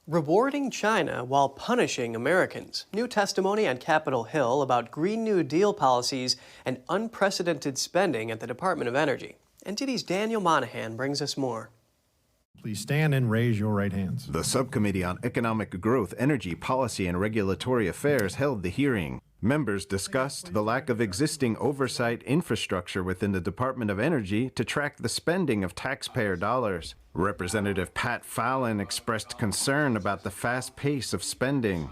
Rewarding China while punishing Americans. New testimony on Capitol Hill about Green New Deal policies and unprecedented spending at the Department of Energy. NTD's Daniel Monahan brings us more. Please stand and raise your right hands. The Subcommittee on Economic Growth, Energy Policy, and Regulatory Affairs held the hearing. Members discussed the lack of existing oversight infrastructure within the Department of Energy to track the spending of taxpayer dollars. Representative Pat Fallon expressed concern about the fast pace of spending.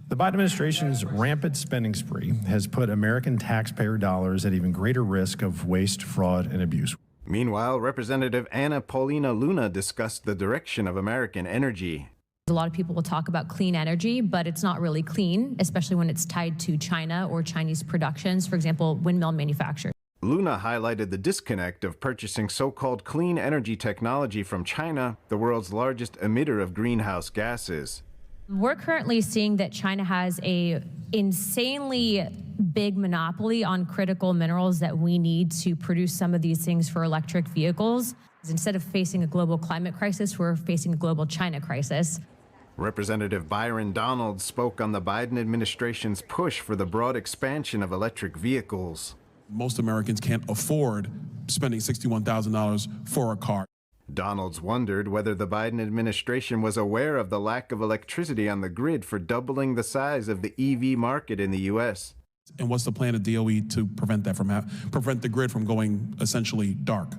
The Biden administration's rampant spending spree has put American taxpayer dollars at even greater risk of waste, fraud, and abuse. Meanwhile, Representative Anna Paulina Luna discussed the direction of American energy. A lot of people will talk about clean energy, but it's not really clean, especially when it's tied to China or Chinese productions, for example, windmill manufacture. Luna highlighted the disconnect of purchasing so-called clean energy technology from China, the world's largest emitter of greenhouse gases. We're currently seeing that China has a insanely big monopoly on critical minerals that we need to produce some of these things for electric vehicles. Instead of facing a global climate crisis, we're facing a global China crisis. Representative Byron Donald spoke on the Biden administration's push for the broad expansion of electric vehicles. Most Americans can't afford spending $61,000 for a car. Donalds wondered whether the Biden administration was aware of the lack of electricity on the grid for doubling the size of the EV market in the U.S. And what's the plan of DOE to prevent that prevent the grid from going essentially dark?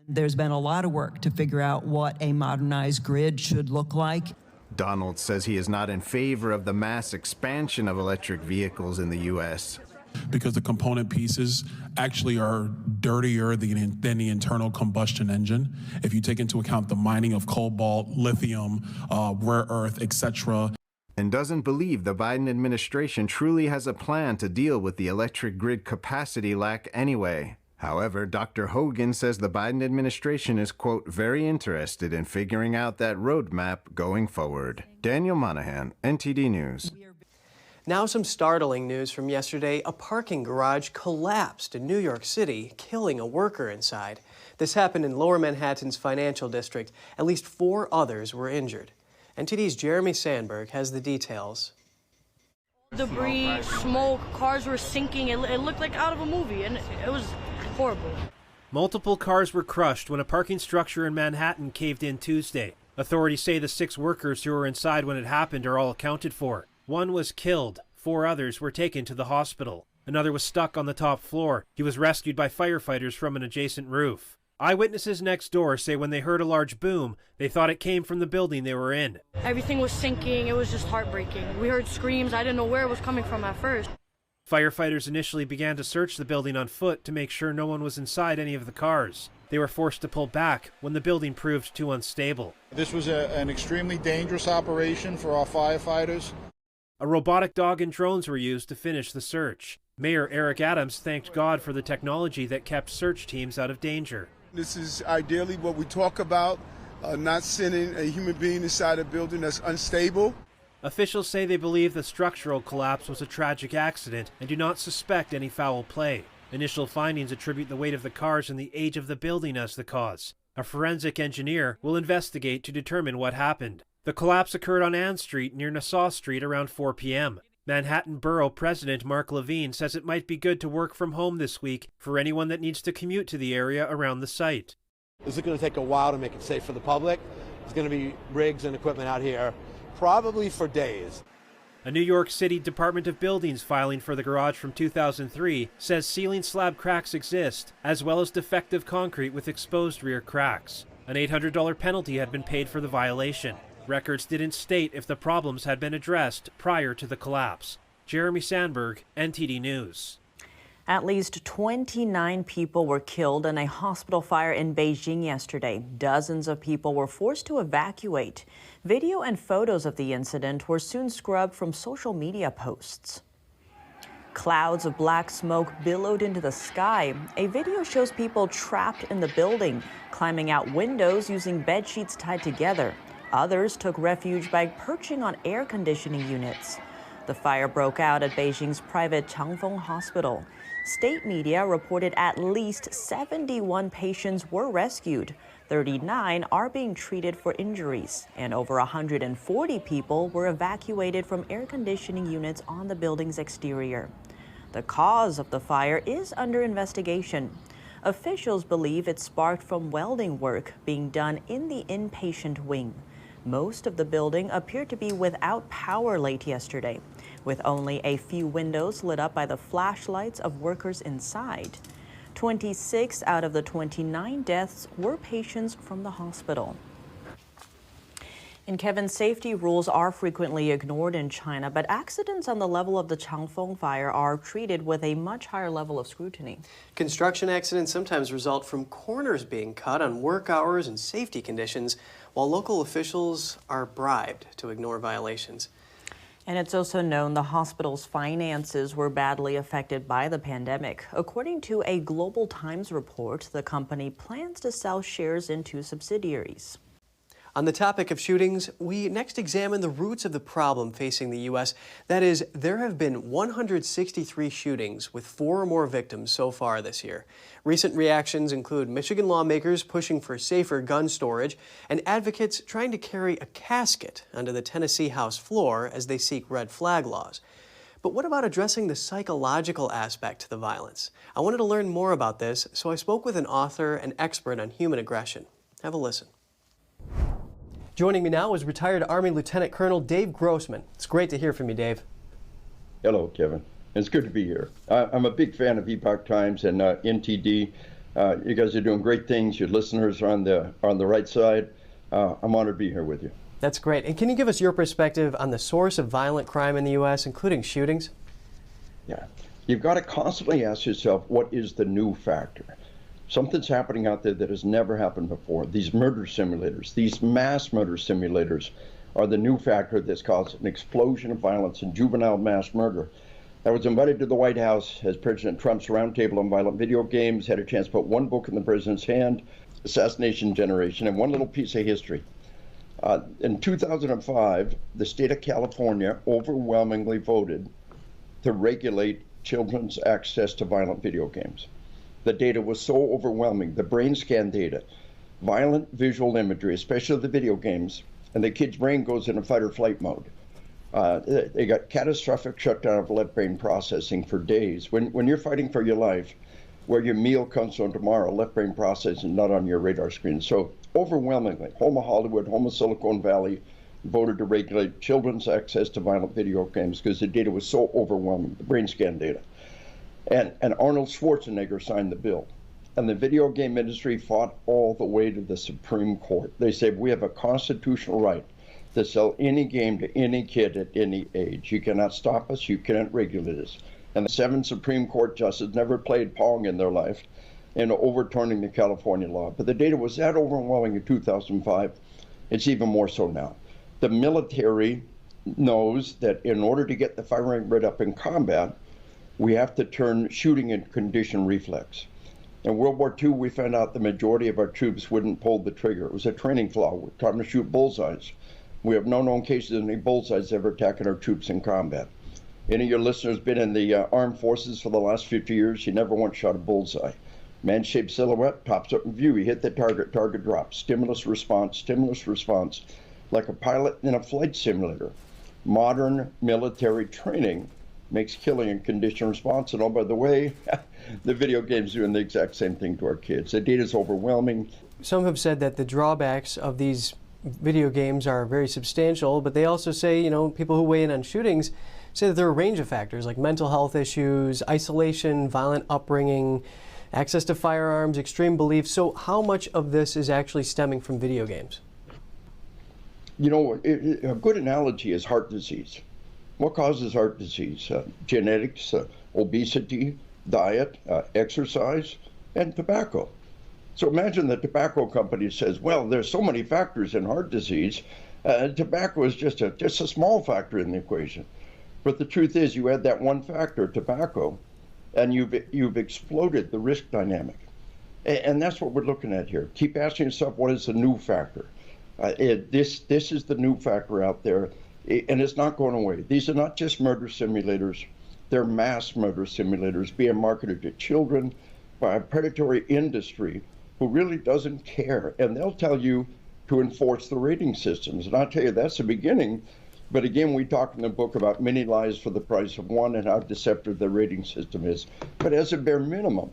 There's been a lot of work to figure out what a modernized grid should look like. Donald says he is not in favor of the mass expansion of electric vehicles in the U.S. because the component pieces actually are dirtier than the internal combustion engine. If you take into account the mining of cobalt, lithium, rare earth, etc. And doesn't believe the Biden administration truly has a plan to deal with the electric grid capacity lack anyway. However, Dr. Hogan says the Biden administration is, quote, very interested in figuring out that roadmap going forward. Daniel Monahan, NTD News. Now some startling news from yesterday. A parking garage collapsed in New York City, killing a worker inside. This happened in Lower Manhattan's financial district. At least 4 others were injured. NTD's Jeremy Sandberg has the details. Debris, smoke, cars were sinking. It looked like out of a movie, and it was horrible. Multiple cars were crushed when a parking structure in Manhattan caved in Tuesday. Authorities say the 6 workers who were inside when it happened are all accounted for. 1 was killed. 4 others were taken to the hospital. Another was stuck on the top floor. He was rescued by firefighters from an adjacent roof. Eyewitnesses next door say when they heard a large boom, they thought it came from the building they were in. Everything was sinking. It was just heartbreaking. We heard screams. I didn't know where it was coming from at first. Firefighters initially began to search the building on foot to make sure no one was inside any of the cars. They were forced to pull back when the building proved too unstable. This was an extremely dangerous operation for our firefighters. A robotic dog and drones were used to finish the search. Mayor Eric Adams thanked God for the technology that kept search teams out of danger. This is ideally what we talk about, not sending a human being inside a building that's unstable. Officials say they believe the structural collapse was a tragic accident and do not suspect any foul play. Initial findings attribute the weight of the cars and the age of the building as the cause. A forensic engineer will investigate to determine what happened. The collapse occurred on Ann Street near Nassau Street around 4 p.m. Manhattan Borough President Mark Levine says it might be good to work from home this week for anyone that needs to commute to the area around the site. This is going to take a while to make it safe for the public. There's going to be rigs and equipment out here, probably for days. A New York City Department of Buildings filing for the garage from 2003 says ceiling slab cracks exist, as well as defective concrete with exposed rear cracks. An $800 penalty had been paid for the violation. Records didn't state if the problems had been addressed prior to the collapse. Jeremy Sandberg, NTD News. At least 29 people were killed in a hospital fire in Beijing yesterday. Dozens of people were forced to evacuate. Video and photos of the incident were soon scrubbed from social media posts. Clouds of black smoke billowed into the sky. A video shows people trapped in the building, climbing out windows using bed sheets tied together. Others took refuge by perching on air conditioning units. The fire broke out at Beijing's private Changfeng Hospital. State media reported at least 71 patients were rescued. 39 are being treated for injuries, and over 140 people were evacuated from air conditioning units on the building's exterior. The cause of the fire is under investigation. Officials believe it sparked from welding work being done in the inpatient wing. Most of the building appeared to be without power late yesterday, with only a few windows lit up by the flashlights of workers inside. 26 out of the 29 deaths were patients from the hospital. And Kevin, safety rules are frequently ignored in China, but accidents on the level of the Changfeng fire are treated with a much higher level of scrutiny. Construction accidents sometimes result from corners being cut on work hours and safety conditions, while local officials are bribed to ignore violations. And it's also known the hospital's finances were badly affected by the pandemic. According to a Global Times report, the company plans to sell shares into subsidiaries. On the topic of shootings, we next examine the roots of the problem facing the U.S. That is, there have been 163 shootings with 4 or more victims so far this year. Recent reactions include Michigan lawmakers pushing for safer gun storage and advocates trying to carry a casket onto the Tennessee House floor as they seek red flag laws. But what about addressing the psychological aspect to the violence? I wanted to learn more about this, so I spoke with an author and expert on human aggression. Have a listen. Joining me now is retired Army Lieutenant Colonel Dave Grossman. It's great to hear from you, Dave. Hello, Kevin. It's good to be here. I'm a big fan of Epoch Times and NTD. You guys are doing great things. Your listeners are on the right side. I'm honored to be here with you. That's great. And can you give us your perspective on the source of violent crime in the U.S., including shootings? Yeah. You've got to constantly ask yourself, what is the new factor? Something's happening out there that has never happened before. These murder simulators, these mass murder simulators are the new factor that's caused an explosion of violence and juvenile mass murder. I was invited to the White House as President Trump's roundtable on violent video games, had a chance to put one book in the president's hand, Assassination Generation, and one little piece of history. In 2005, the state of California overwhelmingly voted to regulate children's access to violent video games. The data was so overwhelming, the brain scan data, violent visual imagery, especially the video games, and the kid's brain goes into fight or flight mode. They got catastrophic shutdown of left brain processing for days. When you're fighting for your life, where your meal comes from tomorrow, left brain processing not on your radar screen. So overwhelmingly, home of Hollywood, home of Silicon Valley, voted to regulate children's access to violent video games because the data was so overwhelming, the brain scan data. And Arnold Schwarzenegger signed the bill. And the video game industry fought all the way to the Supreme Court. They said, we have a constitutional right to sell any game to any kid at any age. You cannot stop us, you cannot regulate us. And the 7 Supreme Court justices never played Pong in their life in overturning the California law. But the data was that overwhelming in 2005. It's even more so now. The military knows that in order to get the firing rate up in combat, we have to turn shooting into conditioned reflex. In World War II, we found out the majority of our troops wouldn't pull the trigger. It was a training flaw. We're trying to shoot bullseyes. We have no known cases of any bullseyes ever attacking our troops in combat. Any of your listeners been in the armed forces for the last 50 years? You never once shot a bullseye. Man-shaped silhouette, pops up in view. You hit the target, target drops. Stimulus response, like a pilot in a flight simulator. Modern military training makes killing a conditioned response. And oh, by the way, the video game's doing the exact same thing to our kids. The data's overwhelming. Some have said that the drawbacks of these video games are very substantial, but they also say, people who weigh in on shootings say that there are a range of factors like mental health issues, isolation, violent upbringing, access to firearms, extreme beliefs. So how much of this is actually stemming from video games? A good analogy is heart disease. What causes heart disease? Genetics, obesity, diet, exercise, and tobacco. So imagine the tobacco company says, well, there's so many factors in heart disease. Tobacco is just a small factor in the equation. But the truth is, you add that one factor, tobacco, and you've exploded the risk dynamic. And that's what we're looking at here. Keep asking yourself, what is the new factor? This is the new factor out there. And it's not going away. These are not just murder simulators. They're mass murder simulators being marketed to children by a predatory industry who really doesn't care. And they'll tell you to enforce the rating systems. And I'll tell you, that's the beginning. But again, we talk in the book about many lies for the price of one and how deceptive the rating system is. But as a bare minimum,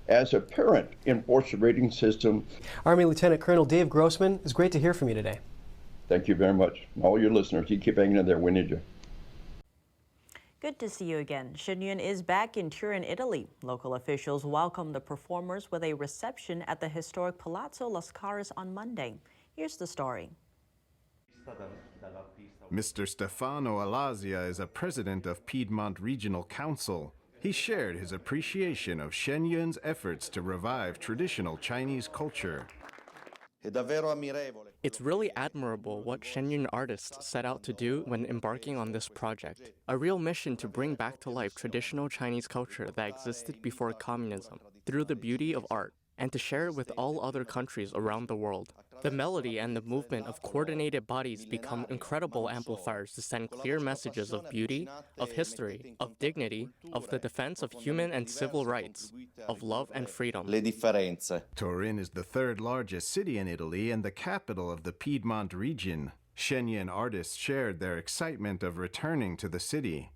as a parent, enforce the rating system. Army Lieutenant Colonel Dave Grossman, it's great to hear from you today. Thank you very much. All your listeners, you keep hanging in there. We need you. Good to see you again. Shen Yun is back in Turin, Italy. Local officials welcomed the performers with a reception at the historic Palazzo Lascaris on Monday. Here's the story. Mr. Stefano Alazia is a president of Piedmont Regional Council. He shared his appreciation of Shen Yun's efforts to revive traditional Chinese culture. It's really admirable what Shen Yun artists set out to do when embarking on this project. A real mission to bring back to life traditional Chinese culture that existed before communism through the beauty of art, and to share it with all other countries around the world. The melody and the movement of coordinated bodies become incredible amplifiers to send clear messages of beauty, of history, of dignity, of the defense of human and civil rights, of love and freedom. Turin is the third largest city in Italy and the capital of the Piedmont region. Shen Yun artists shared their excitement of returning to the city.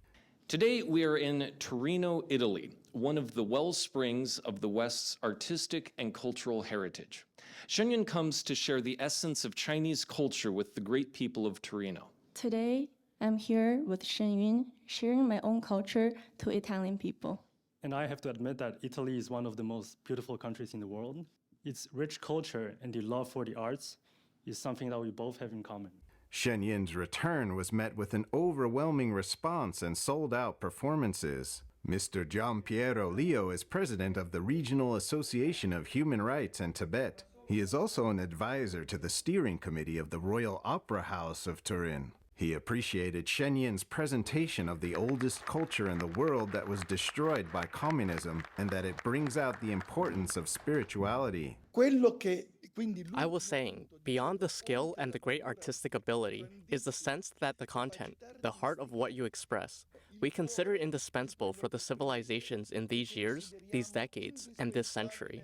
Today we are in Torino, Italy, one of the wellsprings of the West's artistic and cultural heritage. Shen Yun comes to share the essence of Chinese culture with the great people of Torino. Today, I'm here with Shen Yun, sharing my own culture to Italian people. And I have to admit that Italy is one of the most beautiful countries in the world. Its rich culture and the love for the arts is something that we both have in common. Shen Yun's return was met with an overwhelming response and sold-out performances. Mr. Giampiero Leo is president of the Regional Association of Human Rights in Tibet. He is also an advisor to the steering committee of the Royal Opera House of Turin. He appreciated Shen Yun's presentation of the oldest culture in the world that was destroyed by communism and that it brings out the importance of spirituality. I was saying, beyond the skill and the great artistic ability is the sense that the content, the heart of what you express, we consider indispensable for the civilizations in these years, these decades, and this century.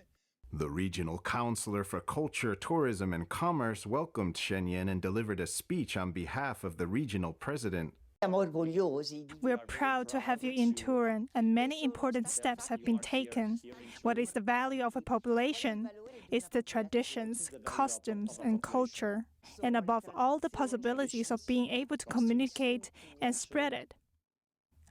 The regional counselor for culture, tourism, and commerce welcomed Shen Yun and delivered a speech on behalf of the regional president. We're proud to have you in Turin, and many important steps have been taken. What is the value of a population? It's the traditions, costumes, and culture, and above all, the possibilities of being able to communicate and spread it.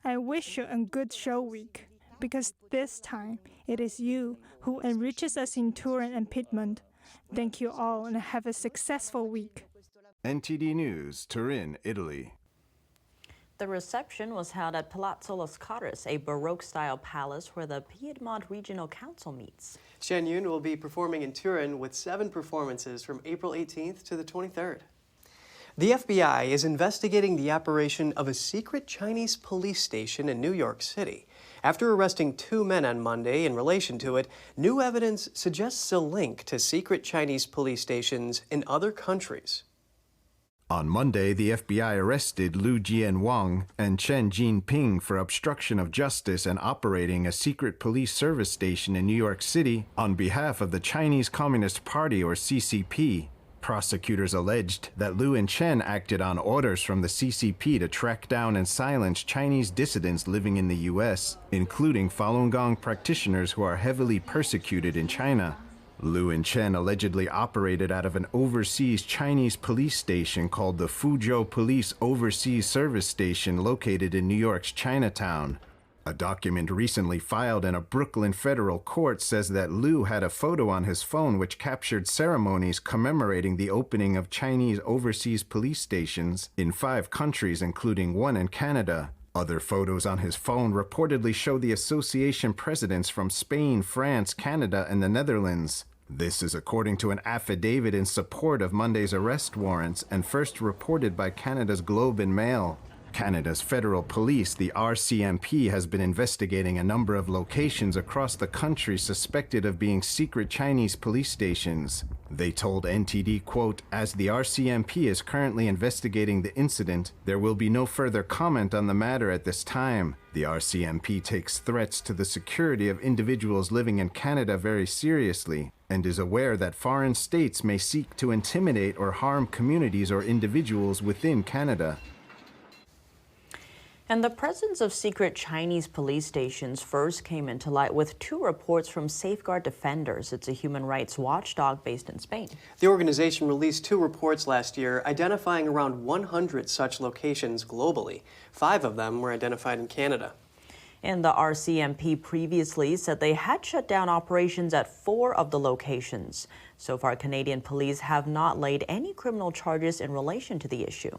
I wish you a good show week, because this time it is you who enriches us in Turin and Piedmont. Thank you all and have a successful week. NTD News, Turin, Italy. The reception was held at Palazzo Lascaris, a Baroque-style palace where the Piedmont Regional Council meets. Shen Yun will be performing in Turin with 7 performances from April 18th to the 23rd. The FBI is investigating the operation of a secret Chinese police station in New York City. After arresting 2 men on Monday in relation to it, new evidence suggests a link to secret Chinese police stations in other countries. On Monday, the FBI arrested Lu Jianwang and Chen Jinping for obstruction of justice and operating a secret police service station in New York City on behalf of the Chinese Communist Party, or CCP. Prosecutors alleged that Lu and Chen acted on orders from the CCP to track down and silence Chinese dissidents living in the U.S., including Falun Gong practitioners who are heavily persecuted in China. Lu and Chen allegedly operated out of an overseas Chinese police station called the Fuzhou Police Overseas Service Station located in New York's Chinatown. A document recently filed in a Brooklyn federal court says that Lu had a photo on his phone which captured ceremonies commemorating the opening of Chinese overseas police stations in 5 countries, including 1 in Canada. Other photos on his phone reportedly show the association presidents from Spain, France, Canada, and the Netherlands. This is according to an affidavit in support of Monday's arrest warrants and first reported by Canada's Globe and Mail. Canada's federal police, the RCMP, has been investigating a number of locations across the country suspected of being secret Chinese police stations. They told NTD, quote, "As the RCMP is currently investigating the incident, there will be no further comment on the matter at this time. The RCMP takes threats to the security of individuals living in Canada very seriously. and is aware that foreign states may seek to intimidate or harm communities or individuals within Canada. And the presence of secret Chinese police stations first came into light with 2 reports from Safeguard Defenders. It's a human rights watchdog based in Spain. The organization released 2 reports last year identifying around 100 such locations globally. 5 of them were identified in Canada. And the RCMP previously said they had shut down operations at 4 of the locations. So far, Canadian police have not laid any criminal charges in relation to the issue.